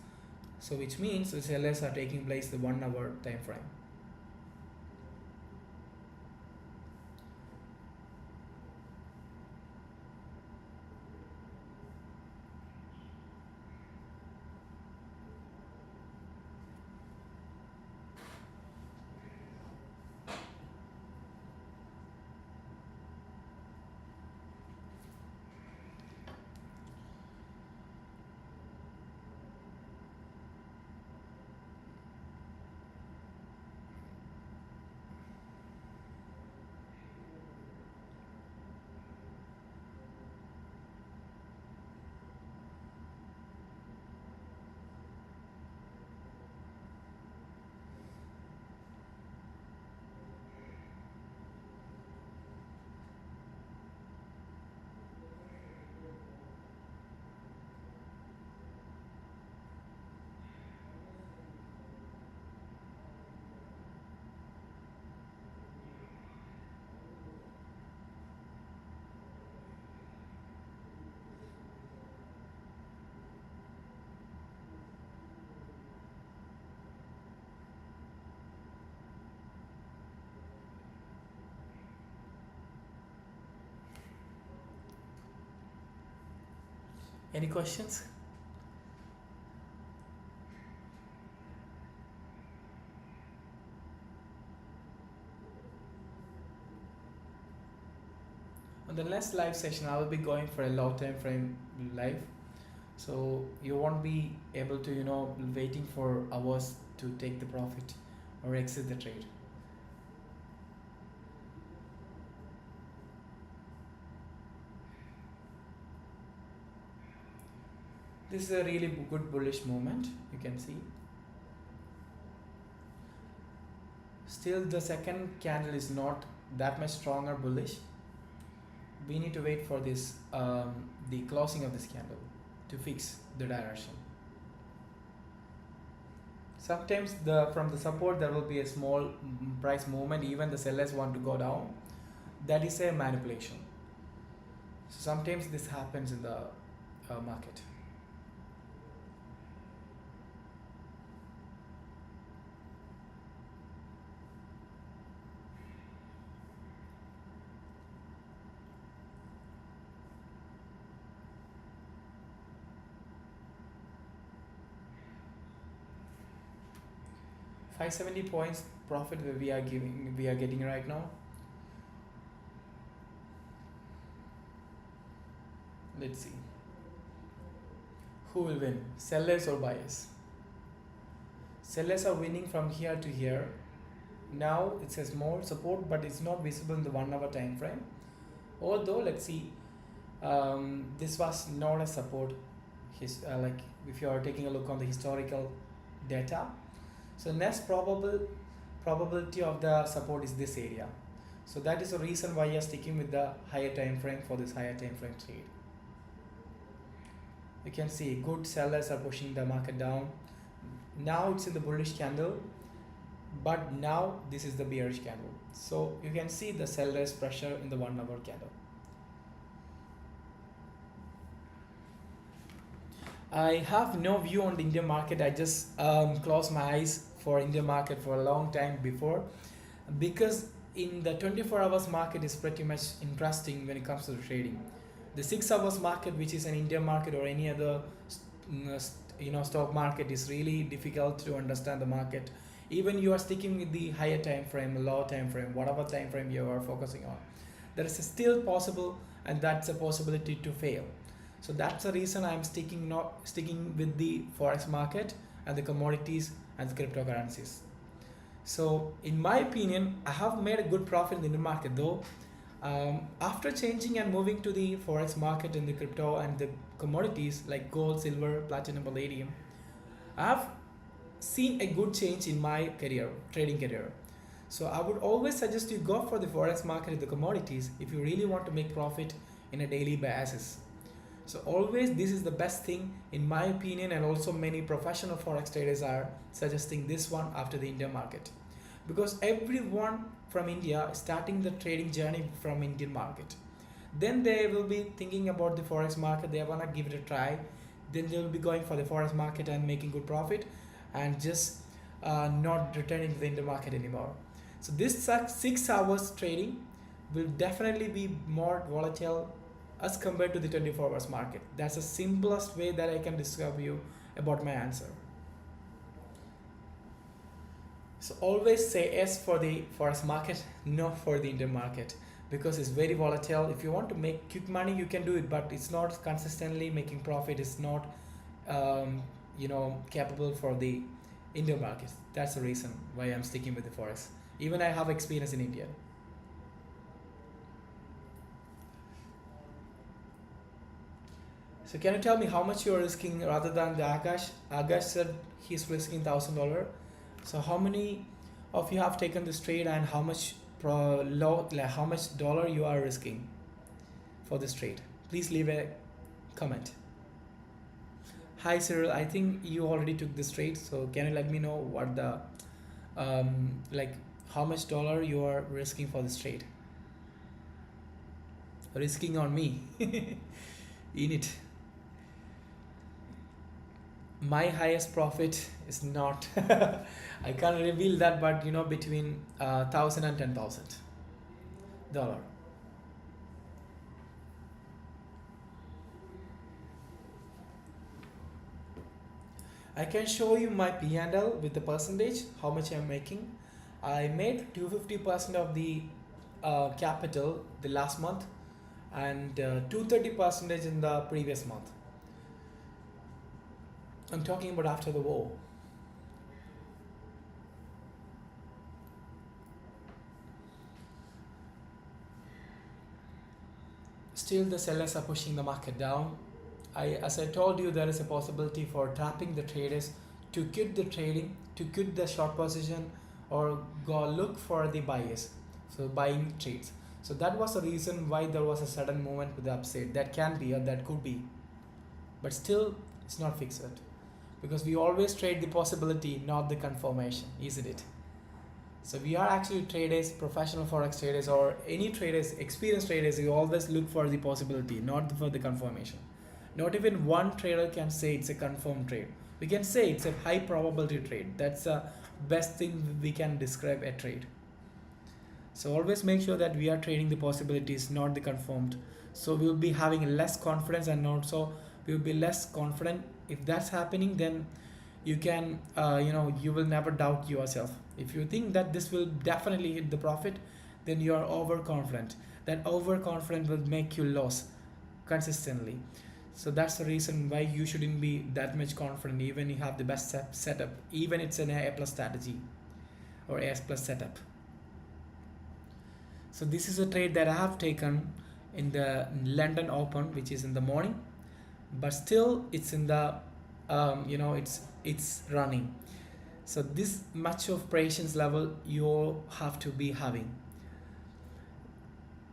So which means the sellers are taking place the 1 hour time frame. Any questions? On the next live session, I will be going for a low time frame live. So you won't be able to, waiting for hours to take the profit or exit the trade. This is a really good bullish movement, you can see. Still, the second candle is not that much stronger bullish. We need to wait for this, the closing of this candle to fix the direction. Sometimes from the support there will be a small price movement, even the sellers want to go down. That is a manipulation. So sometimes this happens in the market. $570 profit that we are getting right now. Let's see who will win, sellers or buyers. Sellers are winning from here to here. Now it's a small support, but it's not visible in the 1 hour time frame. Although, let's see, this was not a support. Like if you are taking a look on the historical data, so next probability of the support is this area. So that is the reason why you are sticking with the higher time frame for this higher time frame trade. You can see good sellers are pushing the market down. Now it's in the bullish candle, but now this is the bearish candle. So you can see the sellers pressure in the 1 hour candle. I have no view on the Indian market. I just closed my eyes for Indian market for a long time before, because in the 24 hours market is pretty much interesting when it comes to the trading. The 6 hours market, which is an Indian market or any other stock market, is really difficult to understand the market. Even you are sticking with the higher time frame, lower time frame, whatever time frame you are focusing on, there is still possible, and that's a possibility to fail. So that's the reason I'm sticking with the forex market and the commodities and the cryptocurrencies. So in my opinion, I have made a good profit in the Indian market though. After changing and moving to the forex market and the crypto and the commodities like gold, silver, platinum, palladium, I have seen a good change in my career, trading career. So I would always suggest you go for the forex market in the commodities if you really want to make profit in a daily basis. So always this is the best thing in my opinion, and also many professional forex traders are suggesting this one after the Indian market, because everyone from India is starting the trading journey from Indian market. Then they will be thinking about the forex market, they want to give it a try, then they will be going for the forex market and making good profit, and just not returning to the Indian market anymore. So this 6 hours trading will definitely be more volatile as compared to the 24 hours market. That's the simplest way that I can describe you about my answer. So always say yes for the forex market, no for the Indian market, because it's very volatile. If you want to make quick money, you can do it, but it's not consistently making profit. It's not, capable for the Indian market. That's the reason why I'm sticking with the forex. Even I have experience in India. So can you tell me how much you're risking rather than the Akash? Akash said he's risking $1,000. So how many of you have taken this trade, and how much how much dollar you are risking for this trade? Please leave a comment. Hi Cyril, I think you already took this trade. So can you let me know what the how much dollar you are risking for this trade? Risking on me in it. My highest profit is not I can't reveal that, but between 1,000 and $10,000. I can show you my P&L with the percentage, how much I'm making. I made 250% of the capital the last month, and 230% in the previous month. I'm talking about after the war. Still the sellers are pushing the market down. As I told you, there is a possibility for trapping the traders to quit the trading, to quit the short position, or go look for the buyers, so buying trades. So that was the reason why there was a sudden movement with the upside. That can be, or that could be, but still it's not fixed, because we always trade the possibility, not the confirmation, isn't it? So we are actually traders, professional forex traders, or any traders, experienced traders. You always look for the possibility, not for the confirmation. Not even one trader can say it's a confirmed trade. We can say it's a high probability trade. That's the best thing we can describe a trade. So always make sure that we are trading the possibilities, not the confirmed. So we'll be having less confidence, and also we'll be less confident. If that's happening, then you can, you will never doubt yourself. If you think that this will definitely hit the profit, then you are overconfident. That overconfident will make you lose consistently. So that's the reason why you shouldn't be that much confident, even you have the best setup, even it's an A plus strategy or A plus setup. So this is a trade that I have taken in the London Open, which is in the morning, but still it's in the it's running. So this much of patience level you have to be having.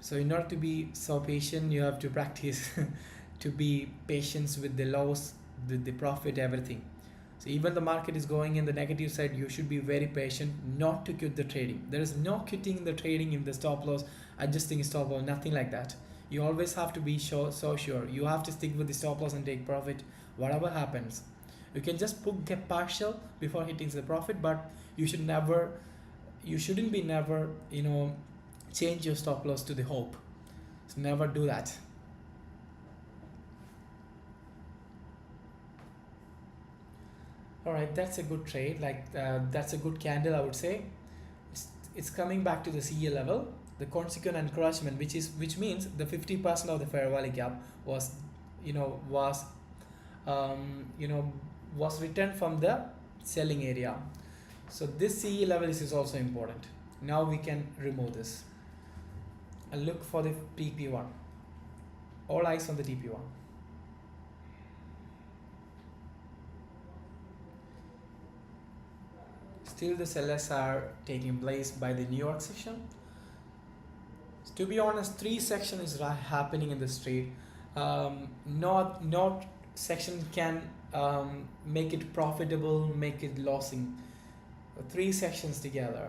So in order to be so patient, you have to practice to be patient with the loss, with the profit, everything. So even the market is going in the negative side, you should be very patient not to quit the trading. There is no quitting the trading in the stop loss, adjusting stop loss, nothing like that. You always have to be so sure. You have to stick with the stop loss and take profit, whatever happens. You can just get partial before hitting the profit, but you shouldn't be never, change your stop loss to the hope. So never do that. All right, that's a good trade. That's a good candle, I would say. It's coming back to the CA level, the consequent encroachment, which means the 50% of the fair value gap was was returned from the selling area. So this CE level is also important. Now we can remove this and look for the TP1. All eyes on the TP1. still the sellers are taking place by the New York section. To be honest, three section is happening in the trade. Not section can make it profitable, make it losing. Three sections together: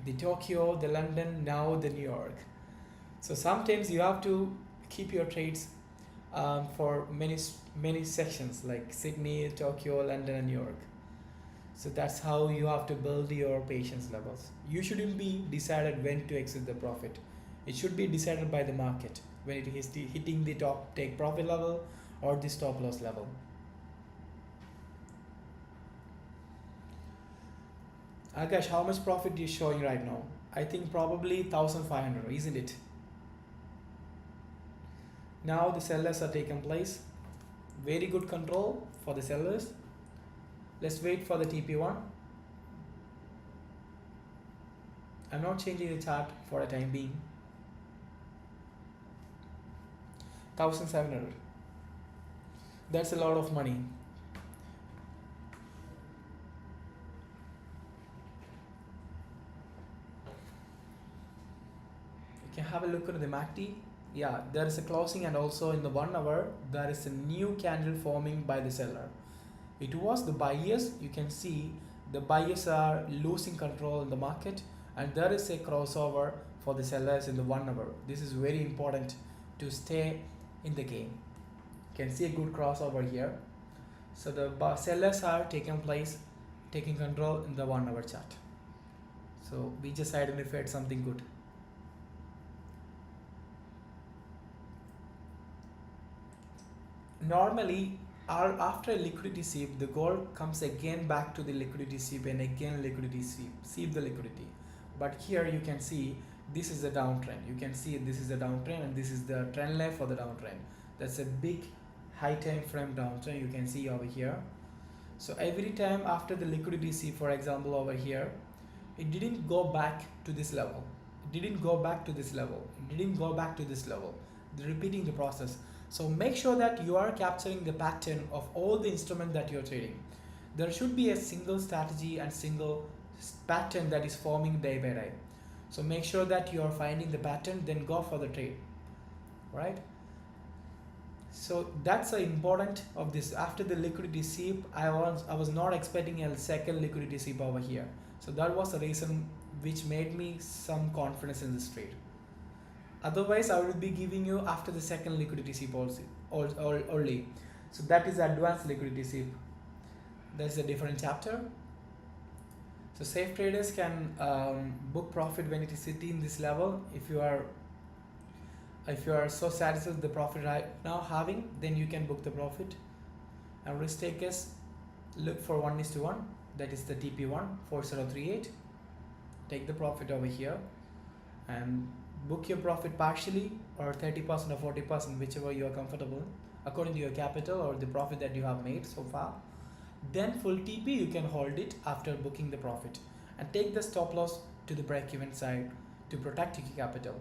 the Tokyo, the London, now the New York. So sometimes you have to keep your trades for many sections like Sydney, Tokyo, London, and New York. So that's how you have to build your patience levels. You shouldn't be decided when to exit the profit. It should be decided by the market when it is hitting the top take profit level or the stop loss level. Akash, how much profit is showing right now? I think probably 1,500, isn't it? Now the sellers are taking place. Very good control for the sellers. Let's wait for the TP1. I'm not changing the chart for a time being. 1,700. That's a lot of money. You can have a look at the MACD. Yeah, there is a closing, and also in the 1 hour there is a new candle forming by the seller. It was the buyers. You can see the buyers are losing control in the market, and there is a crossover for the sellers in the 1 hour. This is very important to stay in the game. You can see a good crossover here. So the sellers are taking control in the 1 hour chart. So we just identified something good. Normally, after a liquidity sweep, the gold comes again back to the liquidity sweep and again liquidity sweep the liquidity. But here you can see this is the downtrend. You can see this is the downtrend, and this is the trend line for the downtrend. That's a big high time frame downtrend you can see over here. So every time after the liquidity sweep, for example over here, it didn't go back to this level. It didn't go back to this level. It didn't go back to this level. They're repeating the process. So make sure that you are capturing the pattern of all the instruments that you're trading. There should be a single strategy and single pattern that is forming day by day. So make sure that you are finding the pattern, then go for the trade, right? So that's the important of this. After the liquidity sweep, I was not expecting a second liquidity sweep over here. So that was the reason which made me some confidence in this trade. Otherwise, I will be giving you after the second liquidity sweep also only. So that is advanced liquidity sweep. That's a different chapter. So safe traders can book profit when it is sitting in this level. If you are so satisfied with the profit right now having, then you can book the profit. And risk takers look for 1:1. That is the TP1 4038. Take the profit over here and book your profit partially or 30% or 40%, whichever you are comfortable according to your capital or the profit that you have made so far. Then full TP you can hold it after booking the profit, and take the stop loss to the break even side to protect your capital.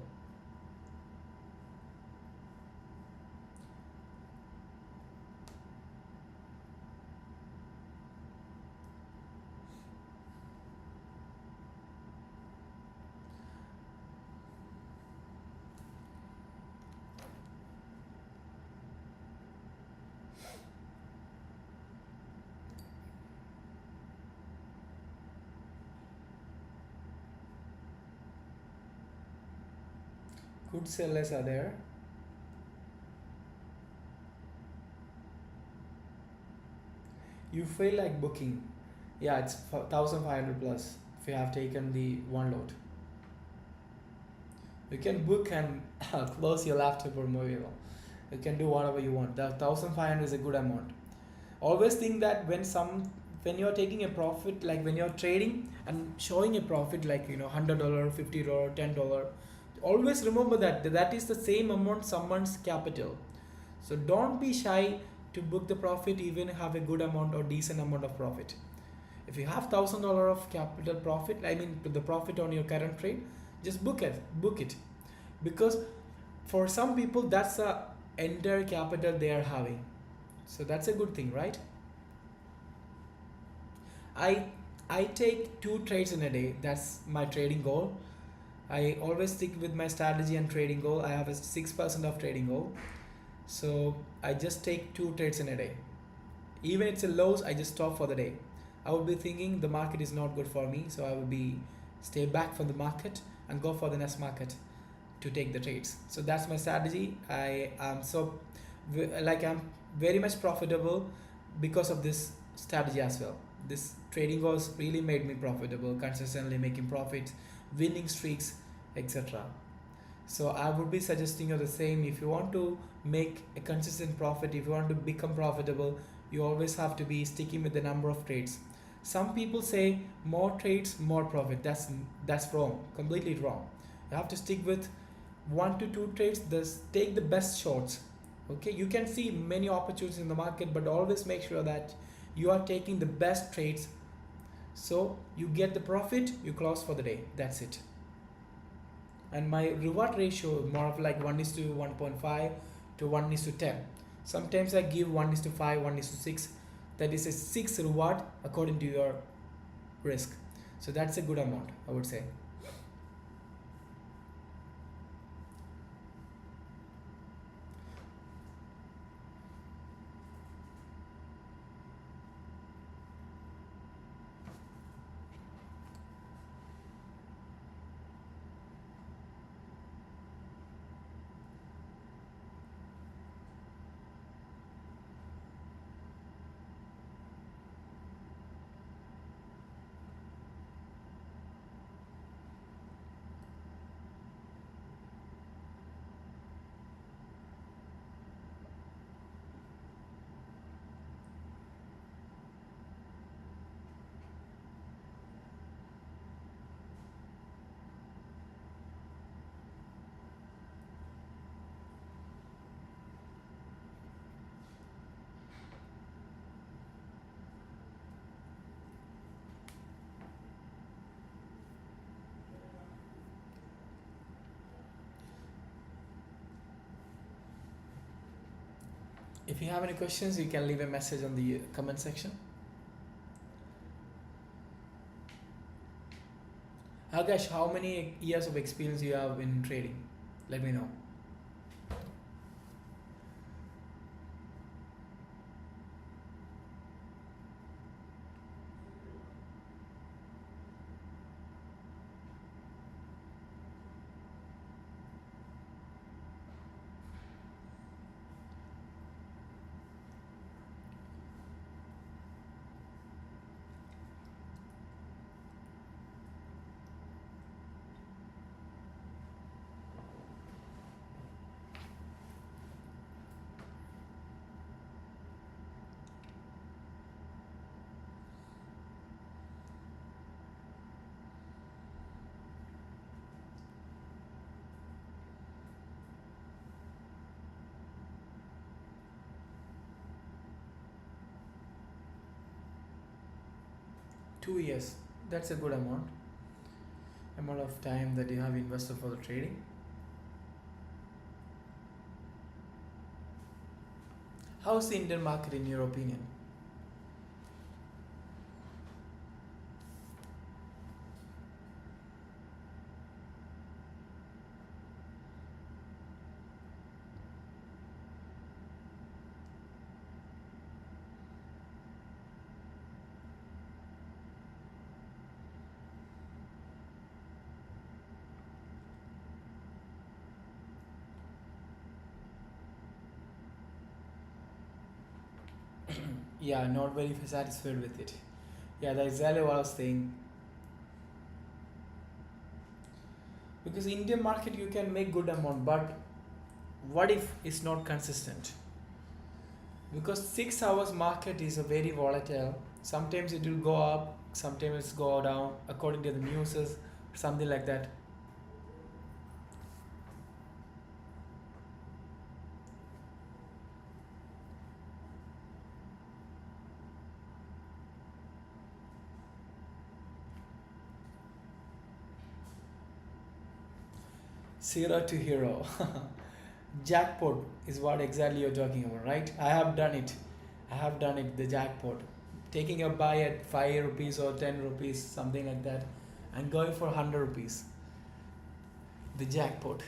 Good sellers are there. You feel like booking. Yeah, it's 1,500 plus if you have taken the one load. You can book and close your laptop or mobile. You can do whatever you want. The 1,500 is a good amount. Always think that when you're taking a profit, like when you're trading and showing a profit, like $100, $50, $10, always remember that is the same amount someone's capital. So don't be shy to book the profit, even have a good amount or decent amount of profit. If you have $1,000 of capital profit, I mean the profit on your current trade, just book it, because for some people that's the entire capital they are having. So that's a good thing, right? I I take two trades in a day. That's my trading goal. I always stick with my strategy and trading goal. I have a 6% of trading goal. So I just take two trades in a day. Even it's a lows, I just stop for the day. I would be thinking the market is not good for me, so I will be stay back from the market and go for the next market to take the trades. So that's my strategy. I am so like I'm very much profitable because of this strategy as well. This trading goals really made me profitable, consistently making profits, winning streaks, etc. So I would be suggesting you the same. If you want to make a consistent profit, if you want to become profitable, you always have to be sticking with the number of trades. Some people say more trades, more profit. That's wrong, completely wrong. You have to stick with one to two trades. This take the best shorts. Okay, you can see many opportunities in the market, but always make sure that you are taking the best trades. So you get the profit, you close for the day. That's it. And my reward ratio more of like 1 is to 1.5 to 1 is to 10. Sometimes I give 1 is to 5, 1 is to 6. That is a 6 reward according to your risk. So that's a good amount, I would say. If you have any questions, you can leave a message on the comment section. Akash, how many years of experience you have in trading? Let me know. 2 years. That's a good amount of time that you have invested for the trading. How's the Indian market in your opinion? Yeah, not very satisfied with it. Yeah, that's exactly what I was saying. Because Indian market you can make good amount, but what if it's not consistent? Because 6 hours market is a very volatile. Sometimes it will go up, sometimes it's go down according to the news, something like that. Zero to hero. Jackpot is what exactly you're talking about, right? I have done it. I have done it, the jackpot. taking a buy at 5 rupees or 10 rupees, something like that, and going for 100 rupees, the jackpot.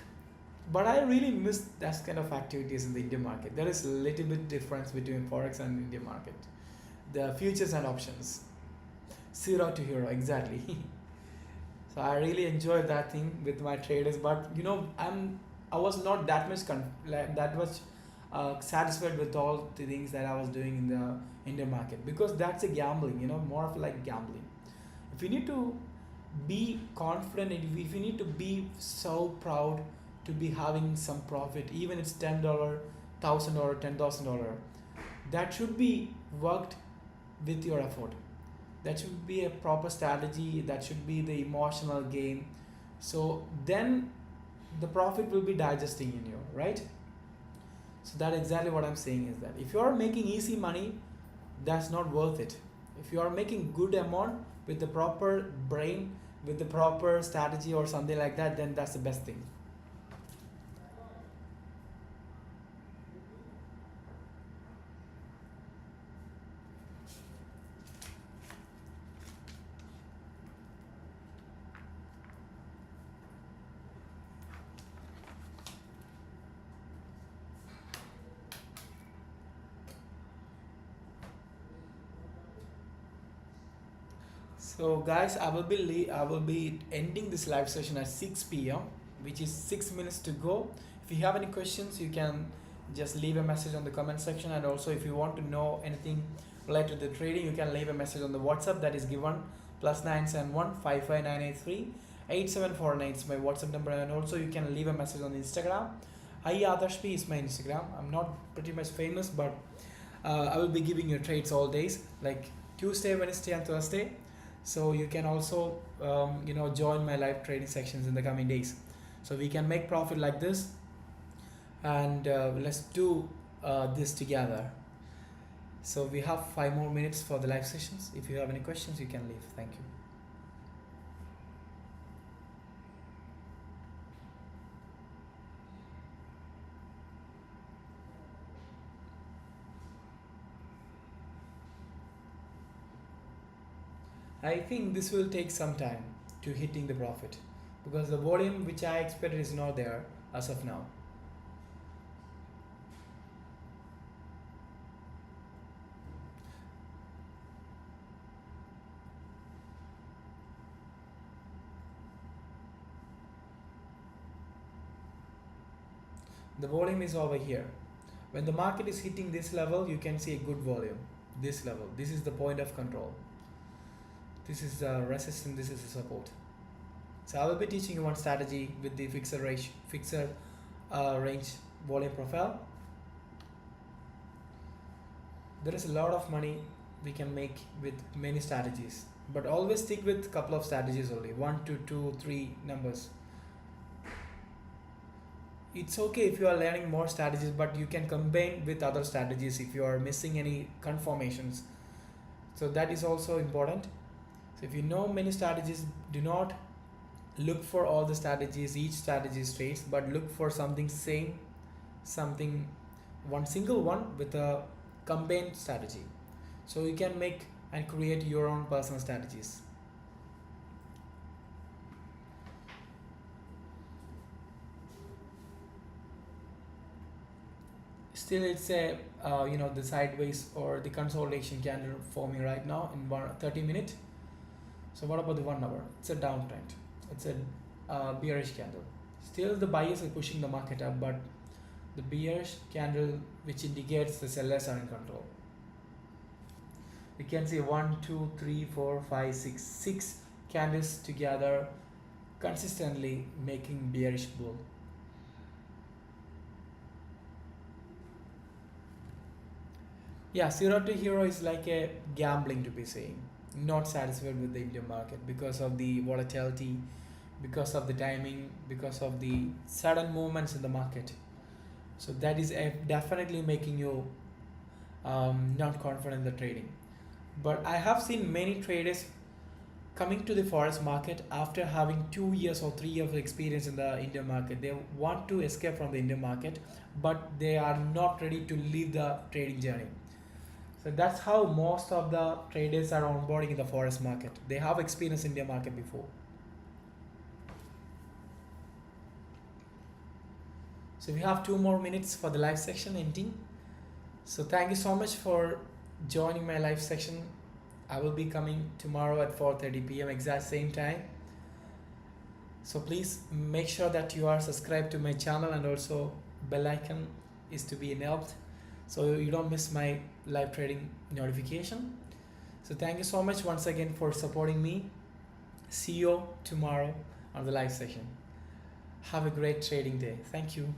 But I really miss that kind of activities in the Indian market. There is a little bit difference between Forex and Indian market. The futures and options, zero to hero, exactly. So I really enjoyed that thing with my traders. But I was not that much that much satisfied with all the things that I was doing in the Indian market, because that's a gambling. More of like gambling. If you need to be confident, if you need to be so proud to be having some profit, even it's $10, $1,000, $10,000, that should be worked with your effort. That should be a proper strategy. That should be the emotional game. So then the profit will be digesting in you, right? So that exactly what I'm saying is that if you are making easy money, that's not worth it. If you are making good amount with the proper brain, with the proper strategy or something like that, then that's the best thing. So guys, I will be ending this live session at 6 p.m., which is 6 minutes to go. If you have any questions, you can just leave a message on the comment section. And also, if you want to know anything related to the trading, you can leave a message on the WhatsApp that is given +971 55983 8749. It's my WhatsApp number. And also, you can leave a message on Instagram. Iadarshp is my Instagram. I'm not pretty much famous, but I will be giving you trades all days, like Tuesday, Wednesday, and Thursday. So you can also join my live trading sections in the coming days, so we can make profit like this. And let's do this together. So we have 5 more minutes for the live sessions. If you have any questions, you can leave. Thank you. I think this will take some time to hitting the profit, because the volume which I expected is not there as of now. The volume is over here. When the market is hitting this level, you can see a good volume. This level, this is the point of control. This is the resistance, this is the support. So I will be teaching you one strategy with the fixer range volume profile. There is a lot of money we can make with many strategies, but always stick with a couple of strategies only, 1 to 2 3 numbers. It's okay if you are learning more strategies, but you can combine with other strategies if you are missing any conformations. So that is also important. So if you know many strategies, do not look for all the strategies, each strategy traits, but look for something same, something one single one with a combined strategy. So you can make and create your own personal strategies. Still, it's a the sideways or the consolidation candle forming right now in 30 minutes. So what about the 1 hour? It's a downtrend. It's a bearish candle. Still, the buyers are pushing the market up, but the bearish candle, which indicates the sellers are in control. We can see 1, 2, 3, 4, 5, 6 candles together, consistently making bearish bull. Yeah, zero to hero is like a gambling, to be saying. Not satisfied with the Indian market because of the volatility, because of the timing, because of the sudden movements in the market. So that is definitely making you not confident in the trading. But I have seen many traders coming to the forex market after having 2 years or 3 years of experience in the Indian market. They want to escape from the Indian market, but they are not ready to leave the trading journey. So that's how most of the traders are onboarding in the Forex market. They have experience in the market before. So we have 2 more minutes for the live section ending. So thank you so much for joining my live section. I will be coming tomorrow at 4:30 p.m. exact same time. So please make sure that you are subscribed to my channel, and also bell icon is to be enabled so you don't miss my live trading notification. So thank you so much once again for supporting me. See you tomorrow on the live session. Have a great trading day. Thank you.